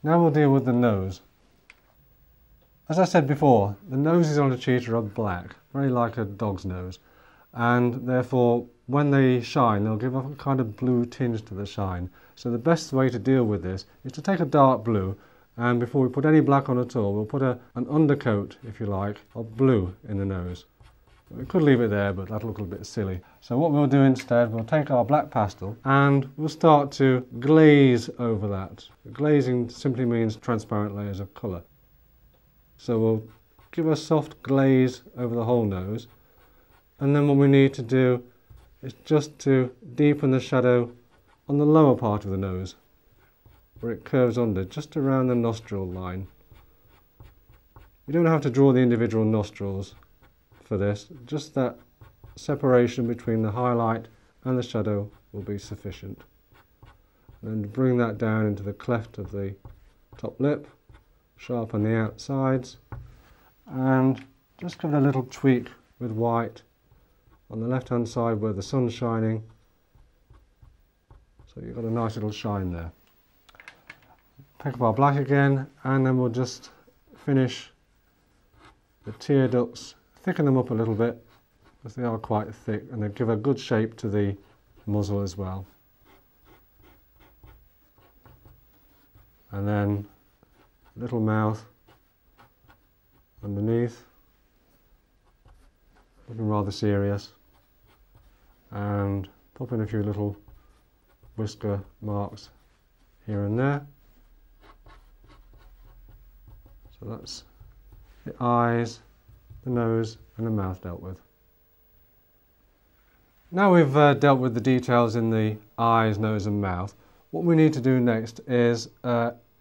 Now we'll deal with the nose. As I said before, the noses on a cheetah are black, very like a dog's nose, and therefore when they shine they'll give off a kind of blue tinge to the shine. So the best way to deal with this is to take a dark blue, and before we put any black on at all, we'll put an undercoat, if you like, of blue in the nose. We could leave it there, but that'll look a bit silly. So what we'll do instead, we'll take our black pastel and we'll start to glaze over that. Glazing simply means transparent layers of colour. So we'll give a soft glaze over the whole nose, and then what we need to do is just to deepen the shadow on the lower part of the nose, where it curves under, just around the nostril line. You don't have to draw the individual nostrils for this, just that separation between the highlight and the shadow will be sufficient. And then bring that down into the cleft of the top lip, sharpen the outsides, and just give it a little tweak with white on the left hand side where the sun's shining, so you've got a nice little shine there. Pick up our black again, and then we'll just finish the tear ducts, thicken them up a little bit because they are quite thick, and they give a good shape to the muzzle as well. And then little mouth underneath, looking rather serious, and pop in a few little whisker marks here and there. So that's the eyes, the nose and the mouth dealt with. Now we've dealt with the details in the eyes, nose and mouth, what we need to do next is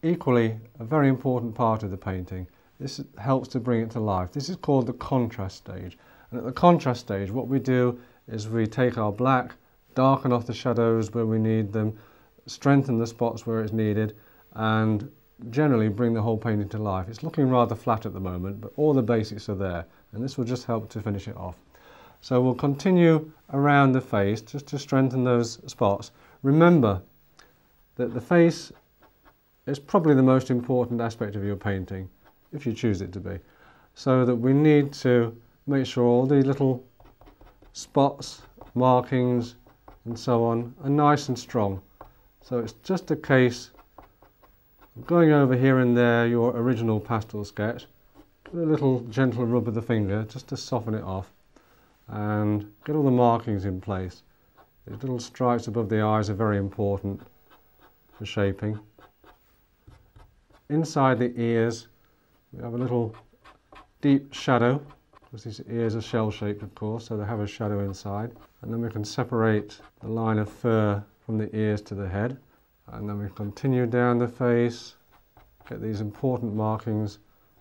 equally a very important part of the painting. This helps to bring it to life. This is called the contrast stage. And at the contrast stage, what we do is we take our black, darken off the shadows where we need them, strengthen the spots where it's needed, and generally bring the whole painting to life. It's looking rather flat at the moment, but all the basics are there, and this will just help to finish it off. So we'll continue around the face just to strengthen those spots. Remember that the face is probably the most important aspect of your painting, if you choose it to be. So that we need to make sure all these little spots, markings and so on are nice and strong. So it's just a case of going over here and there your original pastel sketch, give it a little gentle rub of the finger just to soften it off and get all the markings in place. These little stripes above the eyes are very important for shaping. Inside the ears we have a little deep shadow, because these ears are shell-shaped of course, so they have a shadow inside. And then we can separate the line of fur from the ears to the head. And then we continue down the face, get these important markings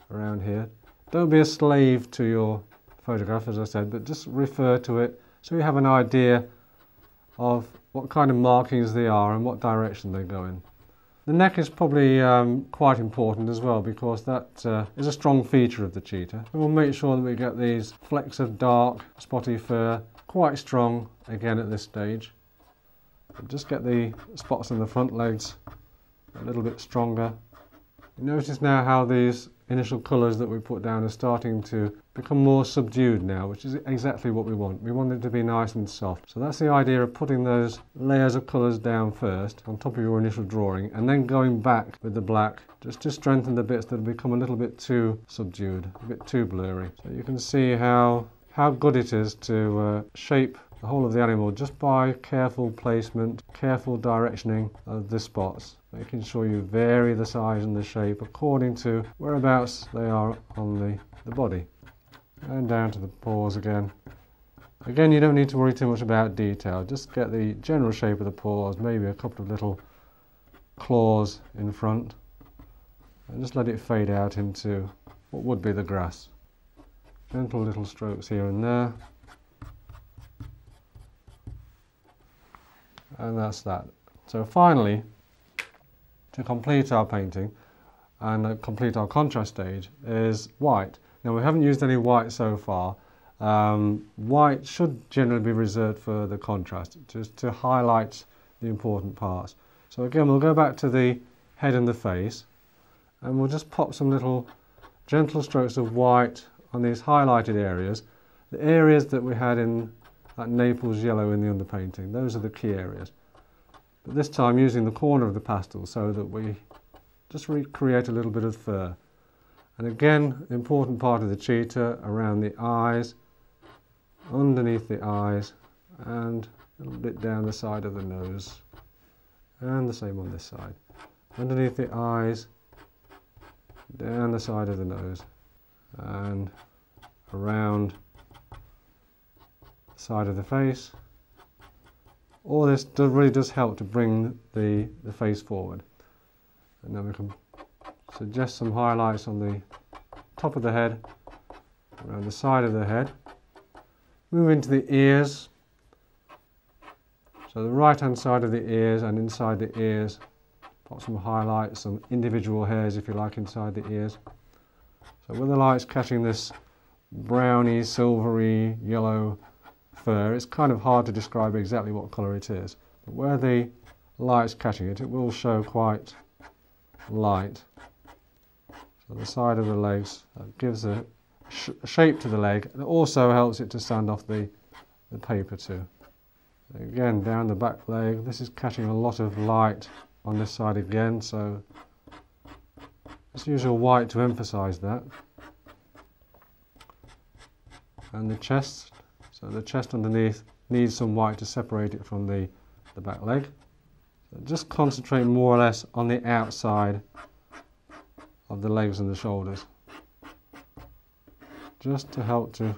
around here. Don't be a slave to your photograph, as I said, but just refer to it so you have an idea of what kind of markings they are and what direction they go in. The neck is probably quite important as well, because that is a strong feature of the cheetah. And we'll make sure that we get these flecks of dark spotty fur quite strong again at this stage. We'll just get the spots on the front legs a little bit stronger. You notice now how these initial colours that we put down are starting to become more subdued now, which is exactly what we want. We want it to be nice and soft. So that's the idea of putting those layers of colours down first on top of your initial drawing, and then going back with the black just to strengthen the bits that have become a little bit too subdued, a bit too blurry. So you can see how good it is to shape the whole of the animal just by careful placement, careful directioning of the spots, making sure you vary the size and the shape according to whereabouts they are on the body. And down to the paws again. Again, you don't need to worry too much about detail, just get the general shape of the paws, maybe a couple of little claws in front, and just let it fade out into what would be the grass. Gentle little strokes here and there. And that's that. So finally, to complete our painting and complete our contrast stage is white. Now we haven't used any white so far. White should generally be reserved for the contrast, just to highlight the important parts. So again, we'll go back to the head and the face, and we'll just pop some little gentle strokes of white on these highlighted areas. The areas that we had in that Naples yellow in the underpainting, those are the key areas. But this time using the corner of the pastel so that we just recreate a little bit of fur. And again, the important part of the cheetah around the eyes, underneath the eyes, and a little bit down the side of the nose. And the same on this side. Underneath the eyes, down the side of the nose, and around the side of the face. All this really does help to bring the face forward. And then we can suggest some highlights on the top of the head, around the side of the head. Move into the ears. So the right hand side of the ears and inside the ears. Put some highlights, some individual hairs if you like inside the ears. So with the lights catching this browny, silvery, yellow fur, it's kind of hard to describe exactly what colour it is. But where the light's catching it, it will show quite light. So the side of the legs, that gives a shape to the leg, and it also helps it to stand off the paper too. Again, down the back leg, this is catching a lot of light on this side again, so just use your white to emphasize that. And the chest, so the chest underneath needs some white to separate it from the back leg. So just concentrate more or less on the outside of the legs and the shoulders, just to help to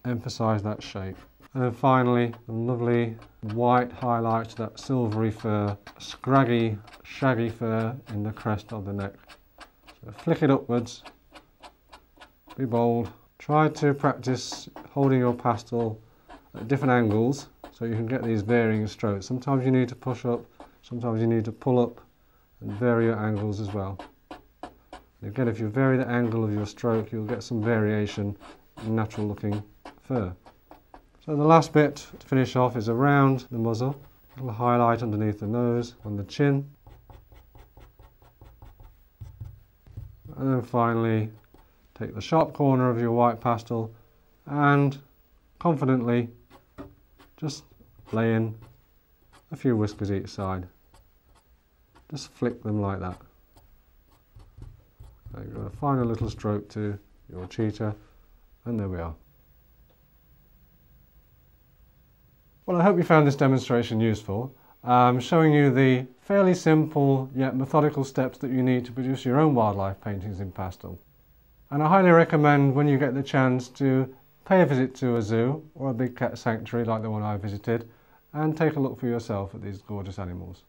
emphasize that shape. And then finally, the lovely white highlights to that silvery fur, scraggy, shaggy fur in the crest of the neck. So flick it upwards, be bold. Try to practice holding your pastel at different angles so you can get these varying strokes. Sometimes you need to push up, sometimes you need to pull up, and vary your angles as well. And again, if you vary the angle of your stroke, you'll get some variation in natural looking fur. So the last bit to finish off is around the muzzle, a little highlight underneath the nose, on the chin, and then finally take the sharp corner of your white pastel and confidently just lay in a few whiskers each side. Just flick them like that. So you've got a final little stroke to your cheetah, and there we are. Well, I hope you found this demonstration useful. Showing you the fairly simple yet methodical steps that you need to produce your own wildlife paintings in pastel. And I highly recommend, when you get the chance, to pay a visit to a zoo or a big cat sanctuary like the one I visited, and take a look for yourself at these gorgeous animals.